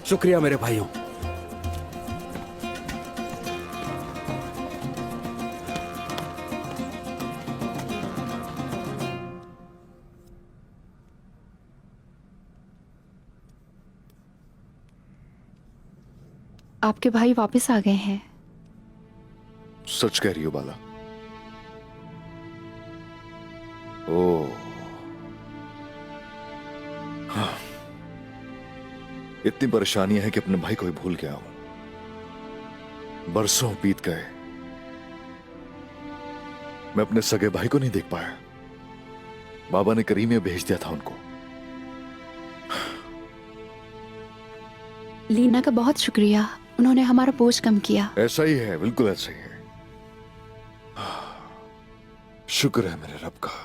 शुक्रिया मेरे भाइयों। आपके भाई वापस आ गए हैं। सच कह रही हो बाला? ओ, हाँ। इतनी परेशानियां हैं कि अपने भाई को ही भूल गया हूं। बरसों बीत गए, मैं अपने सगे भाई को नहीं देख पाया। बाबा ने करीम में भेज दिया था उनको। लीना का बहुत शुक्रिया, उन्होंने हमारा बोझ कम किया। ऐसा ही है, बिल्कुल ऐसा ही है। शुक्र है मेरे रब का,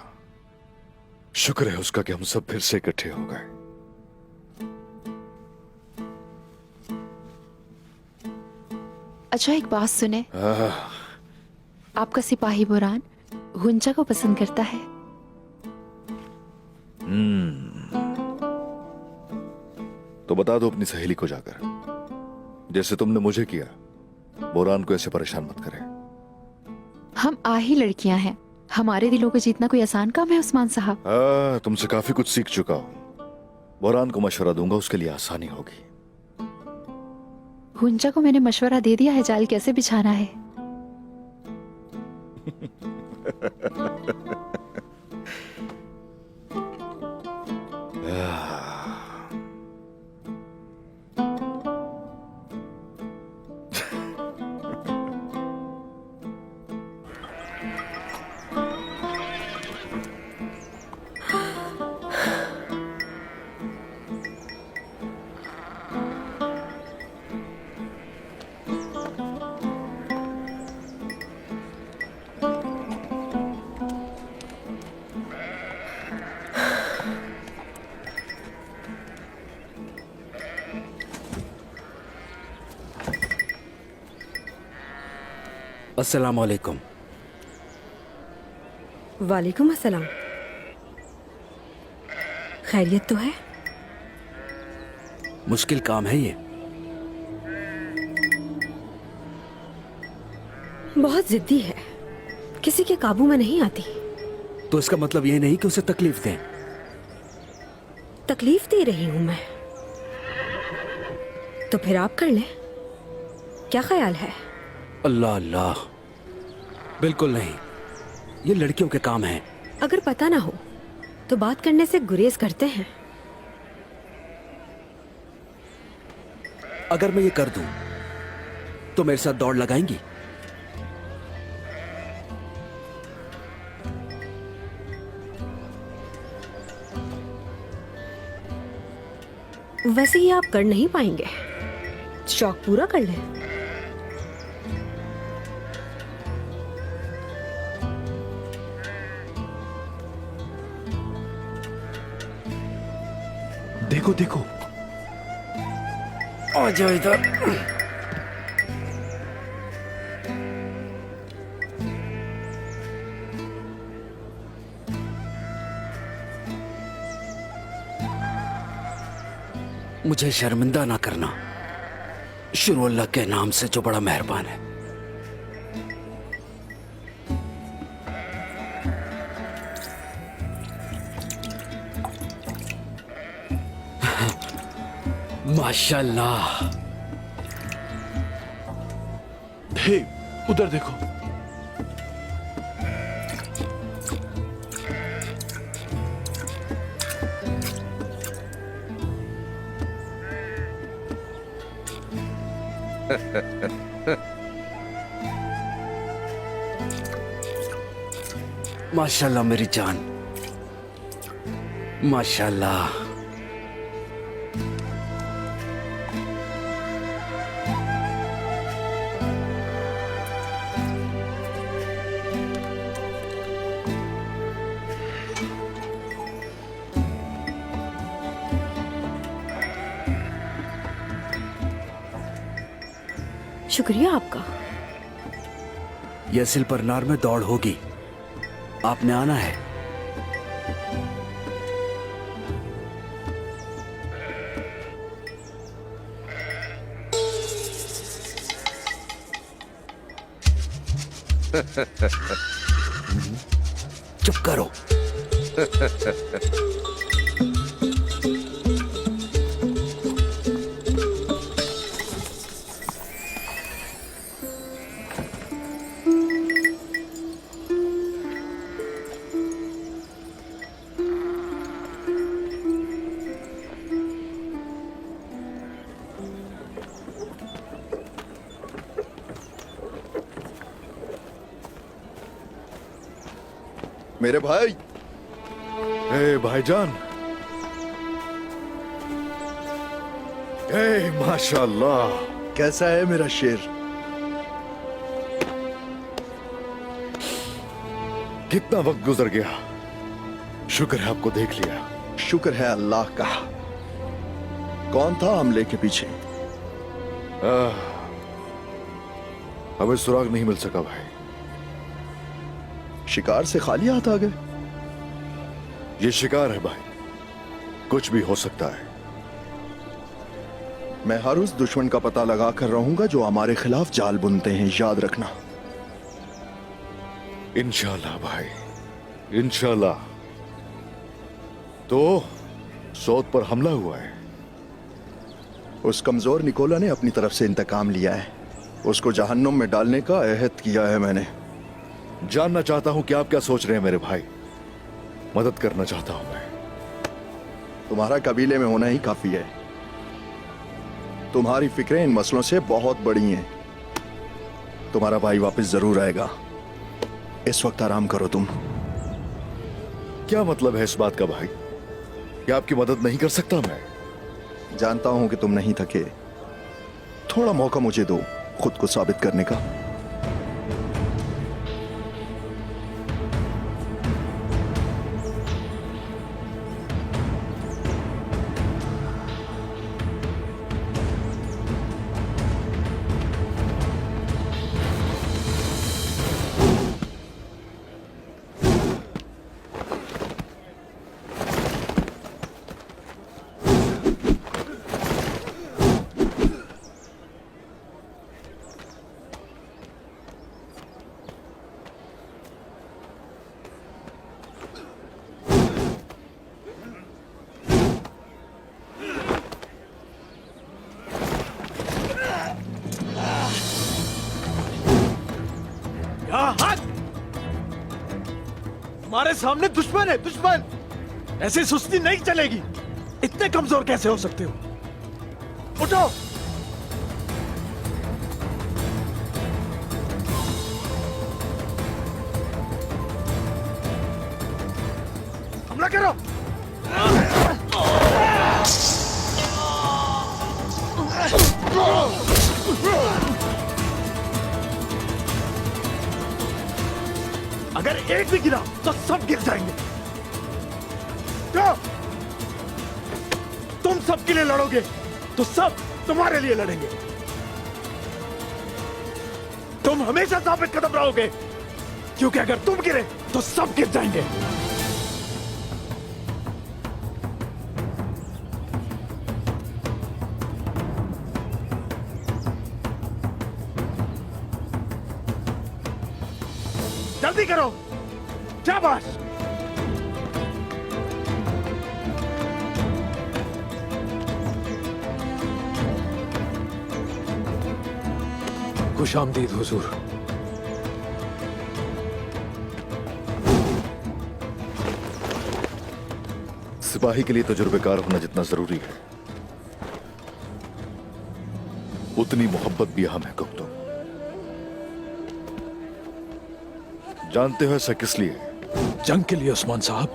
शुक्र है उसका कि हम सब फिर से इकट्ठे हो गए। अच्छा, एक बात सुने, आपका सिपाही बुरान गुंजा को पसंद करता है। तो बता दो अपनी सहेली को जाकर, जैसे तुमने मुझे किया, बोरान को ऐसे परेशान मत करे। हम आही लड़कियां हैं, हमारे दिलों को जीतना कोई आसान काम है उस्मान साहब। तुमसे काफी कुछ सीख चुका हूं। बोरान को मशवरा दूंगा, उसके लिए आसानी होगी। गुंजा को मैंने मशवरा दे दिया है जाल कैसे बिछाना है। अस्सलाम वालेकुम। वालेकुम अस्सलाम। खैरियत तो है? मुश्किल काम है ये। बहुत जिद्दी है, किसी के काबू में नहीं आती। तो इसका मतलब ये नहीं कि उसे तकलीफ दें। तकलीफ दे रही हूं मैं, तो फिर आप कर लें। क्या ख्याल है? अल्लाह अल्लाह, बिल्कुल नहीं, ये लड़कियों के काम हैं। अगर पता ना हो तो बात करने से गुरेज करते हैं। अगर मैं ये कर दूं तो मेरे साथ दौड़ लगाएंगी? वैसे ही आप कर नहीं पाएंगे, शौक पूरा कर लें। देखो देखो, आ जाओ इधर। मुझे शर्मिंदा ना करना, शुरू अल्लाह के नाम से जो बड़ा मेहरबान है। माशाल्लाह। हे, उधर देखो। माशाल्लाह मेरी जान, माशाल्लाह। शुक्रिया आपका। यह सिल पर नार में दौड़ होगी, आपने आना है। चुप करो। मेरे भाई, ए भाईजान, ए माशाल्लाह, कैसा है मेरा शेर? कितना वक्त गुजर गया। शुक्र है आपको देख लिया। शुक्र है अल्लाह का। कौन था हमले के पीछे? हमें सुराग नहीं मिल सका भाई। शिकार से खाली हाथ आ गए? ये शिकार है भाई, कुछ भी हो सकता है। मैं हर उस दुश्मन का पता लगा कर रहूंगा जो हमारे खिलाफ जाल बुनते हैं, याद रखना। इंशाल्लाह भाई, इंशाल्लाह। तो सौद पर हमला हुआ है। उस कमजोर निकोला ने अपनी तरफ से इंतकाम लिया है। उसको जहन्नुम में डालने का अहद किया है मैंने। जानना चाहता हूं कि आप क्या सोच रहे हैं मेरे भाई। मदद करना चाहता हूं मैं। तुम्हारा कबीले में होना ही काफी है। तुम्हारी फिक्रें इन मसलों से बहुत बड़ी हैं। तुम्हारा भाई वापस जरूर आएगा। इस वक्त आराम करो तुम। क्या मतलब है इस बात का भाई? क्या आपकी मदद नहीं कर सकता मैं? जानता हूं कि तुम नहीं थके। थोड़ा मौका मुझे दो खुद को साबित करने का। हमारे सामने दुश्मन है, दुश्मन। ऐसी सुस्ती नहीं चलेगी। इतने कमजोर कैसे हो सकते हो? उठो। हमला करो। अगर एक भी गिरा तो सब गिर जाएंगे। क्यों? तुम सबके लिए लड़ोगे तो सब तुम्हारे लिए लड़ेंगे। तुम हमेशा साबित कदम रहोगे, क्योंकि अगर तुम गिरे तो सब गिर जाएंगे। जल्दी करो। शाबाश। खुशामदीद हुजूर। सिपाही के लिए तजुर्बेकार होना जितना जरूरी है, उतनी मोहब्बत भी अहम है गुप्तो। जानते हो ऐसा किस लिए? जंग के लिए उस्मान साहब?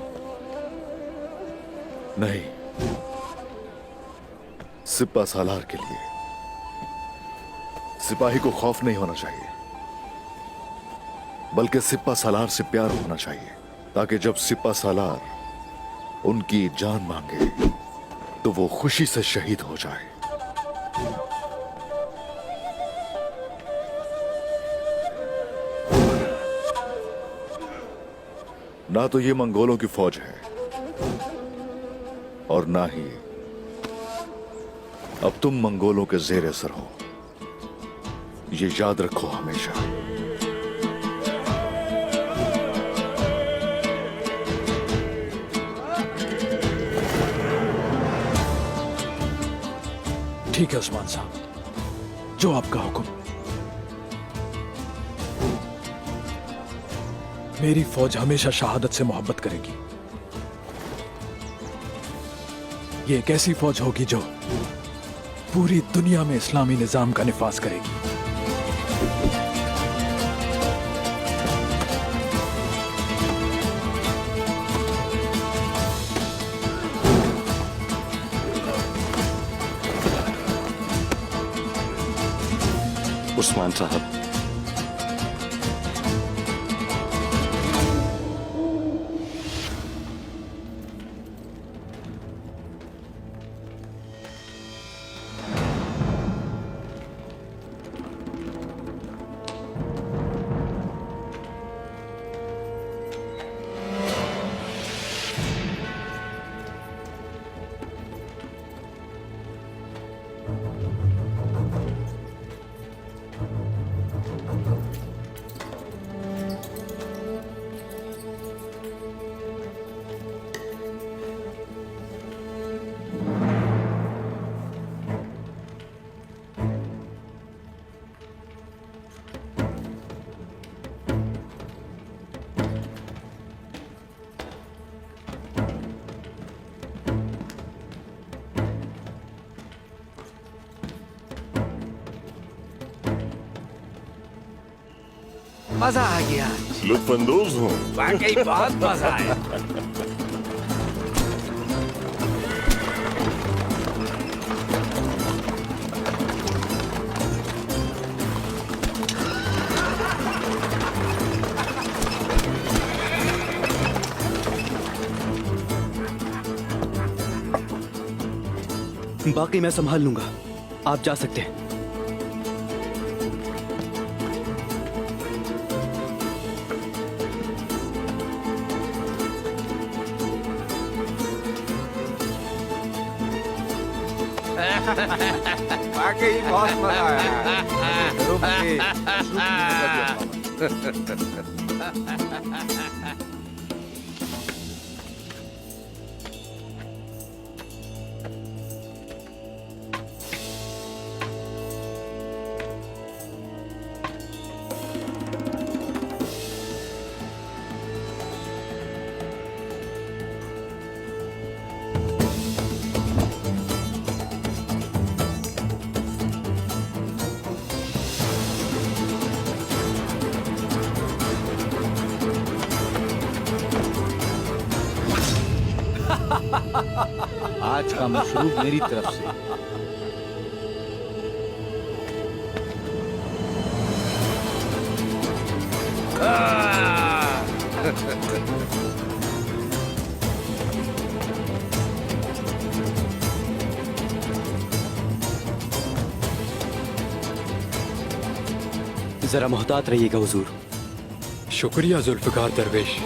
नहीं, सिपा सालार के लिए। सिपाही को खौफ नहीं होना चाहिए, बल्कि सिपा सालार से प्यार होना चाहिए, ताकि जब सिपा सालार उनकी जान मांगे तो वो खुशी से शहीद हो जाए। ना तो ये मंगोलों की फौज है और ना ही अब तुम मंगोलों के जेर असर हो। ये याद रखो हमेशा। ठीक है उस्मान साहब, जो आपका हुक्म। मेरी फौज हमेशा शहादत से मोहब्बत करेगी। ये एक ऐसी फौज होगी जो पूरी दुनिया में इस्लामी निजाम का निफाज करेगी। उस्मान साहब, मजा आ गया, लुत्फानंदोज हूँ। वाकई बहुत मजा आया। बाकी मैं संभाल लूंगा, आप जा सकते हैं। वाकई बहुत मजा आया। आज का मशरूब मेरी तरफ से। जरा मोहतात रहिएगा हुजूर। शुक्रिया जुल्फिकार दरवेश।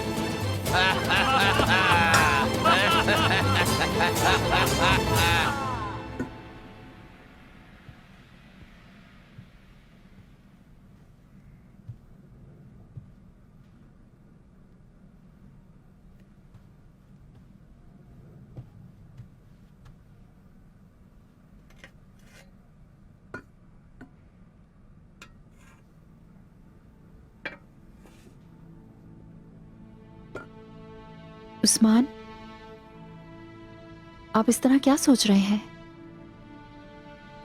उस्मान, आप इस तरह क्या सोच रहे हैं?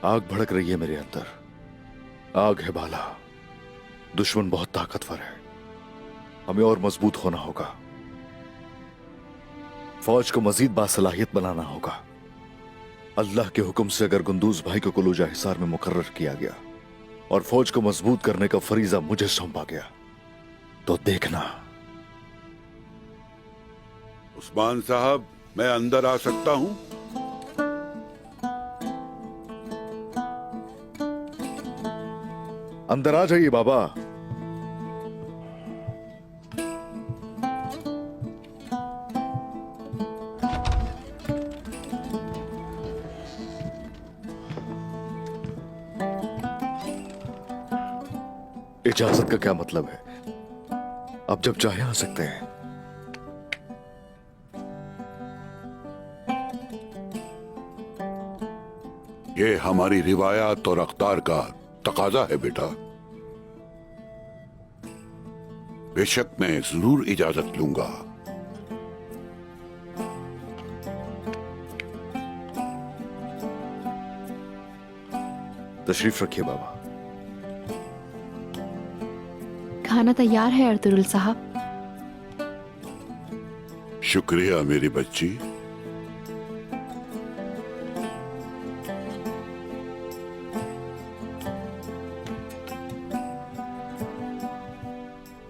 आग भड़क रही है मेरे अंदर। आग है बाला। दुश्मन बहुत ताकतवर है। हमें और मजबूत होना होगा। फौज को मजीद बासलाहियत बनाना होगा। अल्लाह के हुक्म से अगर गुंदूज भाई को कुलूजा हिसार में मुकर्रर किया गया और फौज को मजबूत करने का फरीजा मुझे सौंपा गया, तो देखना। उस्मान साहब, मैं अंदर आ सकता हूं? अंदर आ जाइए बाबा। इजाजत का क्या मतलब है? आप जब चाहे आ सकते हैं। ये हमारी रिवायात और अख्तार का तकाजा है बेटा। बेशक मैं जरूर इजाजत लूंगा। तशरीफ रखिए बाबा। खाना तैयार है अर्तुगरुल साहब। शुक्रिया मेरी बच्ची।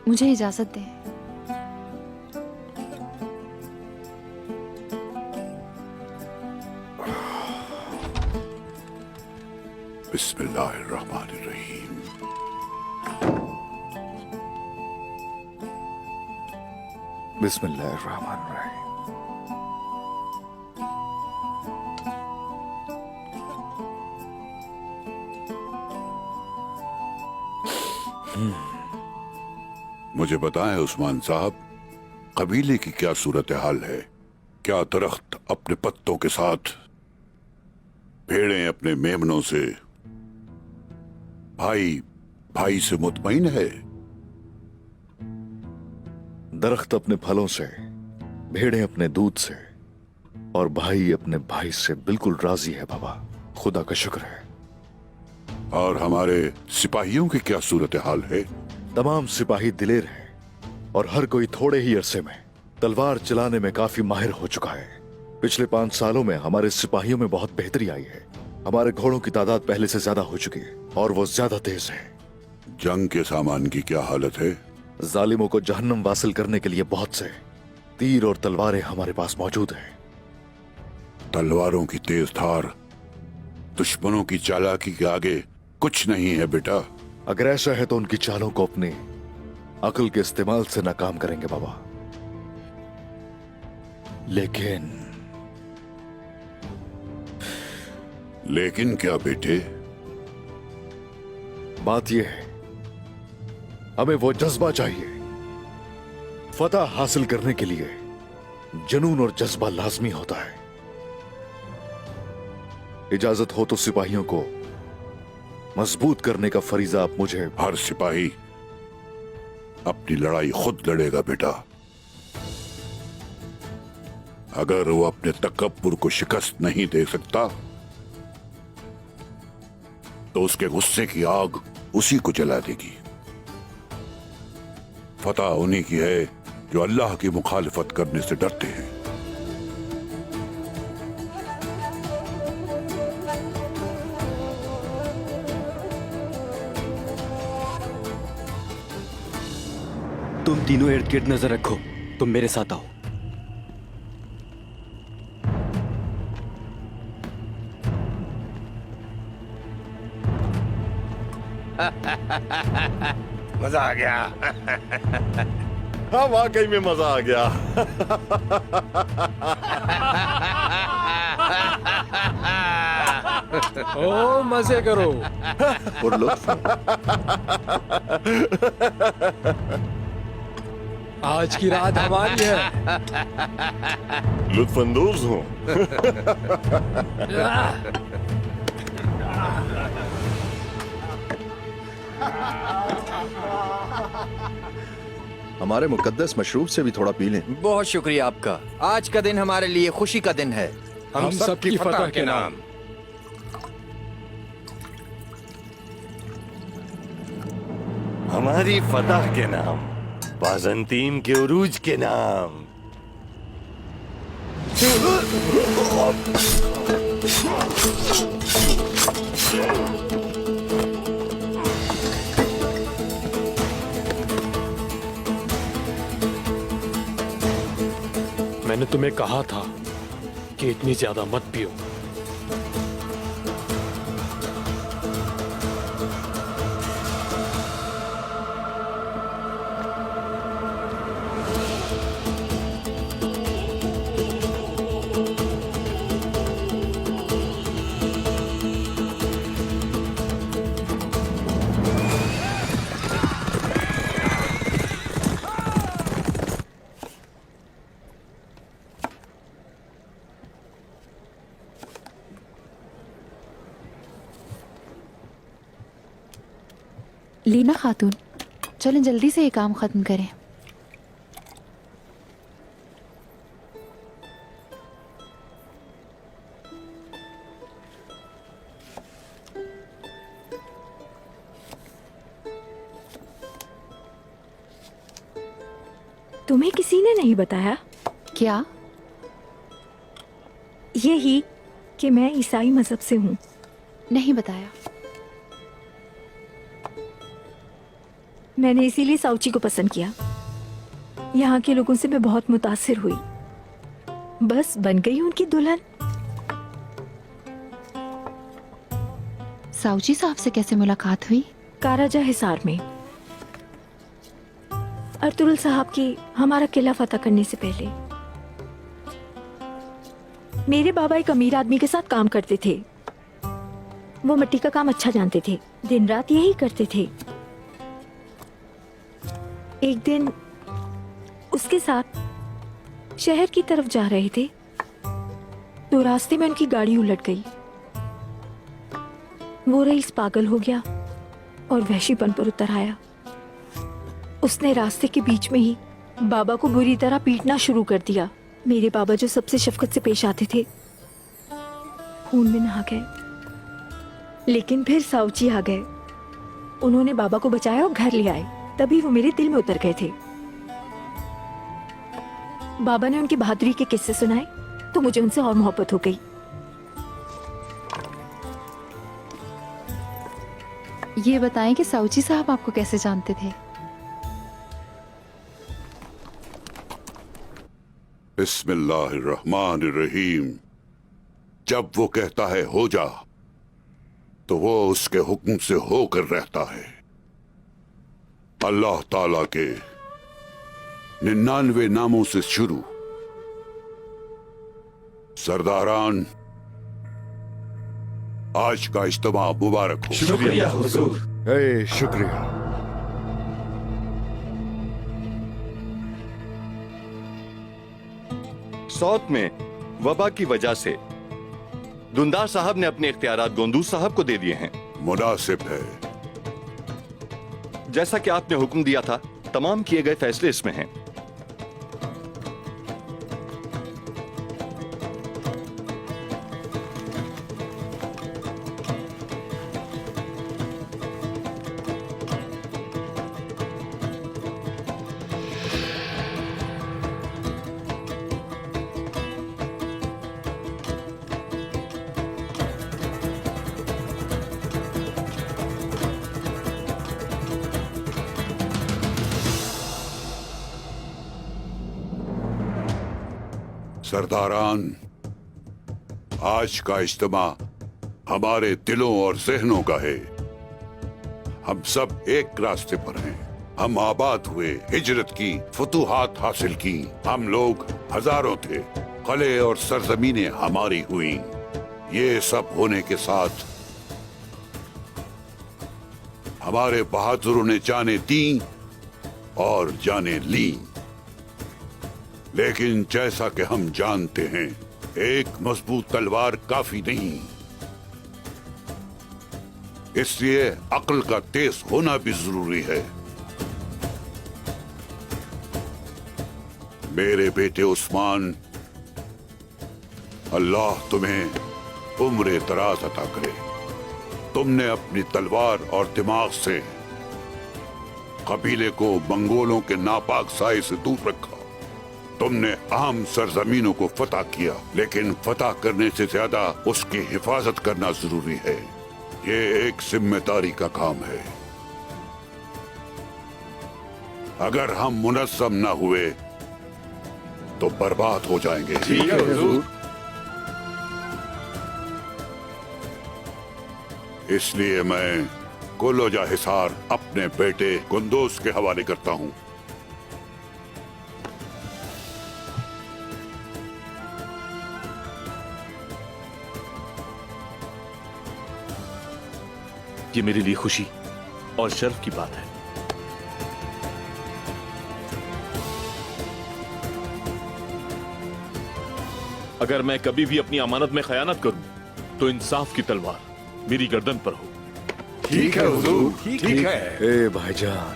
मुझे इजाजत दें। बिस्मिल्लाहिर्रहमानिर्रहीम। बिस्मिल्लाहिर्रहमानिर्रहीम। मुझे बताएं उस्मान साहब, कबीले की क्या सूरत हाल है? क्या दरख्त अपने पत्तों के साथ, भेड़ें अपने मेमनों से, भाई भाई से मुतमईन है? दरख्त अपने फलों से, भेड़ें अपने दूध से और भाई अपने भाई से बिल्कुल राजी है बाबा। खुदा का शुक्र है। और हमारे सिपाहियों की क्या सूरत हाल है? तमाम सिपाही दिलेर हैं और हर कोई थोड़े ही अरसे में तलवार चलाने में काफी माहिर हो चुका है। पिछले 5 सालों में हमारे सिपाहियों में बहुत बेहतरी आई है। हमारे घोड़ों की तादाद पहले से ज्यादा हो चुकी है और वो ज्यादा तेज है। जंग के सामान की क्या हालत है? जालिमों को जहन्नम वासिल करने के लिए बहुत से तीर और तलवारें हमारे पास मौजूद हैं। तलवारों की तेज धार दुश्मनों की चालाकी के आगे कुछ नहीं है बेटा। अगर ऐसा है तो उनकी चालों को अपनी अकल के इस्तेमाल से नाकाम करेंगे बाबा। लेकिन क्या बेटे? बात यह है, हमें वो जज्बा चाहिए। फतह हासिल करने के लिए जुनून और जज्बा लाजमी होता है। इजाजत हो तो सिपाहियों को मजबूत करने का फरीजा आप मुझे। हर सिपाही अपनी लड़ाई खुद लड़ेगा बेटा। अगर वो अपने तकब्बुर को शिकस्त नहीं दे सकता तो उसके गुस्से की आग उसी को जला देगी। फतह उन्हीं की है जो अल्लाह की मुखालिफत करने से डरते हैं। तुम तीनों इर्द गिर्द नजर रखो। तुम मेरे साथ आओ। मजा आ गया। हाँ वाकई में मजा आ गया। ओ मजे करो। और लुत्फ। आज की रात हमारी है। लुत्फानंदोज हूँ। हमारे मुकद्दस मशरूब से भी थोड़ा पी लें। बहुत शुक्रिया आपका। आज का दिन हमारे लिए खुशी का दिन है। हम सबकी फतह के नाम। हमारी फतह के नाम, बाज़ंतीन के उरूज के नाम। मैंने तुम्हें कहा था कि इतनी ज्यादा मत पियो। लीना खातून, चलें जल्दी से ये काम खत्म करें। तुम्हें किसी ने नहीं बताया? क्या? यही कि मैं ईसाई मजहब से हूँ। नहीं बताया। मैंने इसीलिए साउची को पसंद किया। यहाँ के लोगों से मैं बहुत मुतासिर हुई, बस बन गई उनकी दुल्हन। साउची साहब से कैसे मुलाकात हुई? काराजा हिसार में। अर्तुगरुल साहब की हमारा किला फतह करने से पहले मेरे बाबा एक अमीर आदमी के साथ काम करते थे। वो मिट्टी का काम अच्छा जानते थे, दिन रात यही करते थे। एक दिन उसके साथ शहर की तरफ जा रहे थे तो रास्ते में उनकी गाड़ी उलट गई। वो रईस पागल हो गया और वहशीपन पर उतर आया। उसने रास्ते के बीच में ही बाबा को बुरी तरह पीटना शुरू कर दिया। मेरे बाबा जो सबसे शफकत से पेश आते थे, खून में नहा गए। लेकिन फिर साउची आ गए। उन्होंने बाबा को बचाया और घर ले आए। तभी वो मेरे दिल में उतर गए थे। बाबा ने उनकी बहादुरी के किस्से सुनाए तो मुझे उनसे और मोहब्बत हो गई। ये बताएं कि साउची साहब आपको कैसे जानते थे? बिस्मिल्लाहिर्रहमानिर्रहीम। जब वो कहता है हो जा, तो वो उसके हुक्म से होकर रहता है। अल्लाह ताला के 99 नामों से शुरू। सरदारान, आज का इज्तिमा मुबारक हो। शुक्रिया हुजूर। शुक्रिया। सौत में वबा की वजह से दुंदार साहब ने अपने इख्तियारात गोंदूज साहब को दे दिए हैं। मुनासिब है। जैसा कि आपने हुक्म दिया था, तमाम किए गए फैसले इसमें हैं। सरदारान, आज का इज्तिमा हमारे दिलों और जहनों का है। हम सब एक रास्ते पर हैं। हम आबाद हुए, हिजरत की, फतूहात हासिल की। हम लोग हजारों थे, कले और सरजमीनें हमारी हुई। ये सब होने के साथ हमारे बहादुरों ने जाने दी और जाने ली। लेकिन जैसा कि हम जानते हैं, एक मजबूत तलवार काफी नहीं, इसलिए अक्ल का तेज होना भी जरूरी है। मेरे बेटे उस्मान, अल्लाह तुम्हें उम्र दराज अता करे। तुमने अपनी तलवार और दिमाग से कबीले को मंगोलों के नापाक साए से दूर रखा। तुमने अहम सरजमीनों को फतह किया, लेकिन फतह करने से ज्यादा उसकी हिफाजत करना जरूरी है। ये एक जिम्मेदारी का काम है। अगर हम मुनज़्ज़म न हुए तो बर्बाद हो जाएंगे। ठीक है हुजूर। इसलिए मैं कोलोजा हिसार अपने बेटे गुंदोज के हवाले करता हूँ। ये मेरे लिए खुशी और शर्फ की बात है। अगर मैं कभी भी अपनी अमानत में खयानत करूं तो इंसाफ की तलवार मेरी गर्दन पर हो। ठीक है हुजूर, ठीक है। ए भाईजान,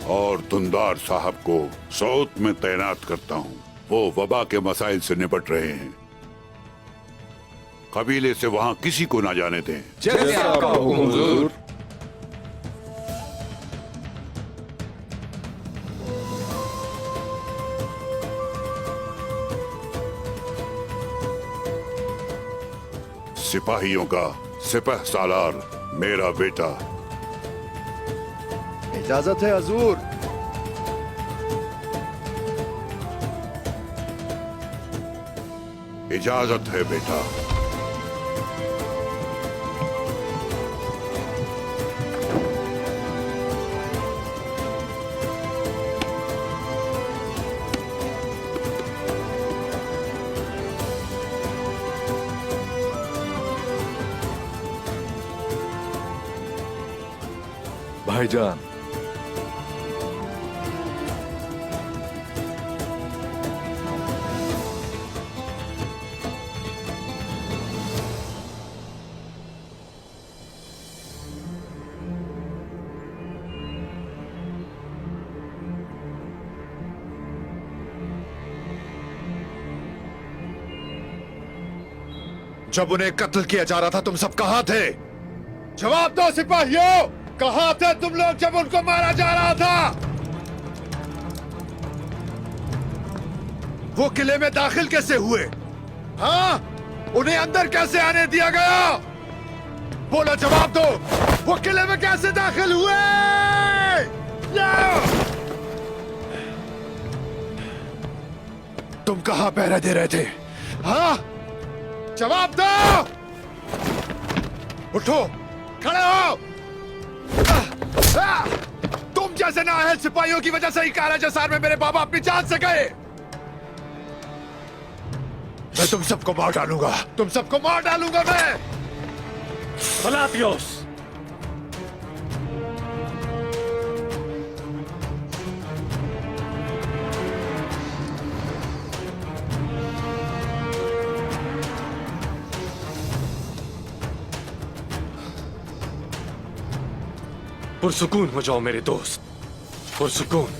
और दुंदार साहब को सौत में तैनात करता हूँ। वो वबा के मसाइल से निपट रहे हैं। कबीले से वहाँ किसी को ना जाने दें। जैसे आपका हुक्म हुजूर। सिपाहियों का सिपह सालार मेरा बेटा। इजाजत है हजूर। इजाजत है बेटा। भाईजान, जब उन्हें कत्ल किया जा रहा था तुम सब कहां थे? जवाब दो सिपाहियों, कहां थे तुम लोग जब उनको मारा जा रहा था? वो किले में दाखिल कैसे हुए? हाँ, उन्हें अंदर कैसे आने दिया गया? बोलो, जवाब दो। वो किले में कैसे दाखिल हुए? तुम कहां पहरा दे रहे थे? हाँ, जवाब दो। उठो, खड़े हो। तुम जैसे नाअहल सिपाहियों की वजह से ही काला जसार में मेरे बाबा अपनी जान से गए। मैं तुम सबको मार डालूंगा, तुम सबको मार डालूंगा मैं। पलातियोस, पुरसुकून हो जाओ मेरे दोस्त, पुरसुकून।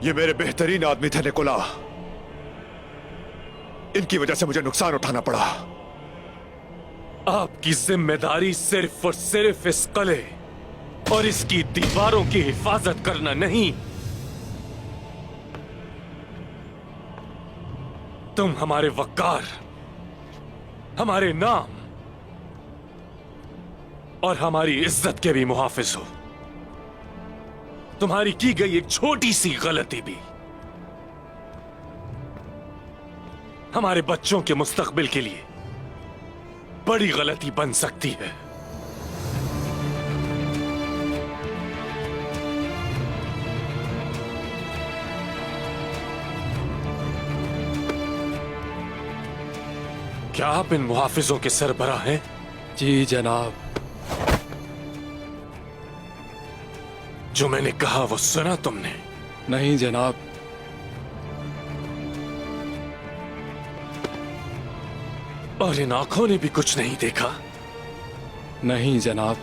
ये मेरे बेहतरीन आदमी थे निकोला। इनकी वजह से मुझे नुकसान उठाना पड़ा। आपकी जिम्मेदारी सिर्फ और सिर्फ इस किले और इसकी दीवारों की हिफाजत करना नहीं। तुम हमारे वक़ार, हमारे नाम और हमारी इज्जत के भी मुहाफिज हो। तुम्हारी की गई एक छोटी सी गलती भी हमारे बच्चों के मुस्तकबिल के लिए बड़ी गलती बन सकती है। क्या आप इन मुहाफिजों के सरबराह हैं? जी जनाब। जो मैंने कहा वो सुना तुमने? नहीं जनाब। और इन आंखों ने भी कुछ नहीं देखा? नहीं जनाब।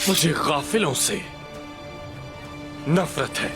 मुझे गाफिलों से नफरत है।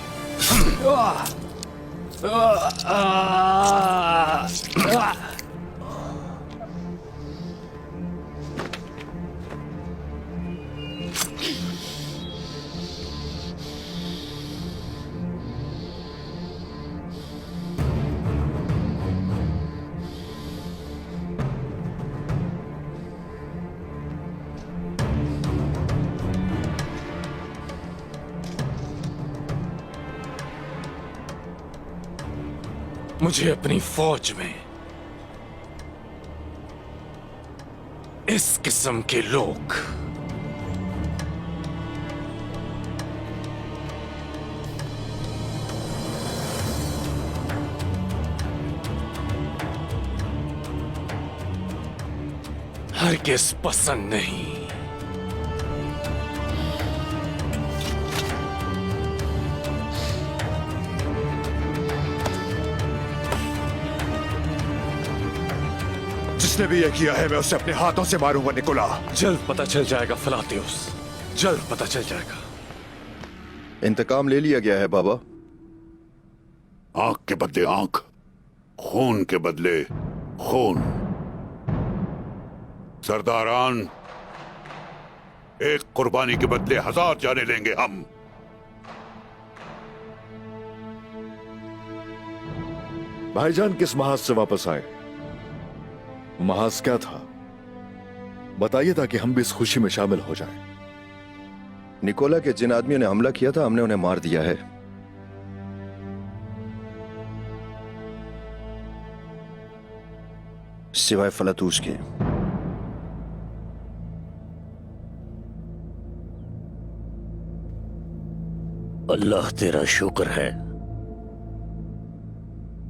मुझे अपनी फौज में इस किस्म के लोग हरगिज़ पसंद नहीं। जिसने भी ये किया है मैं उसे अपने हाथों से मारूंगा निकोला। जल्द पता चल जाएगा फलातियुस, जल्द पता चल जाएगा। इंतकाम ले लिया गया है बाबा। आंख के बदले आंख, खून के बदले खून। सरदारान, एक कुर्बानी के बदले 1000 जाने लेंगे हम। भाईजान किस महाज से वापस आए? महाज क्या था बताइए ताकि हम भी इस खुशी में शामिल हो जाएं। निकोला के जिन आदमियों ने हमला किया था हमने उन्हें मार दिया है। सिवाय फलातूस के। अल्लाह तेरा शुक्र है।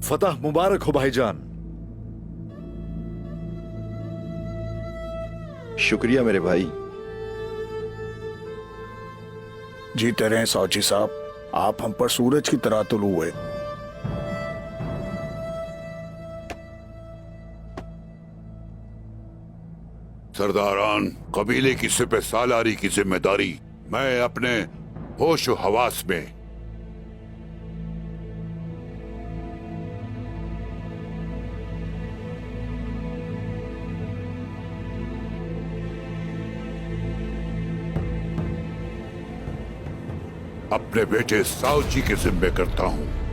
फतह मुबारक हो भाईजान। शुक्रिया मेरे भाई। जीते रहे सौची साहब, आप हम पर सूरज की तरह तुलू हुए। सरदारान, कबीले की सिपह सालारी की जिम्मेदारी मैं अपने होश हवास में अपने बेटे साउजी के जिम्मे करता हूं।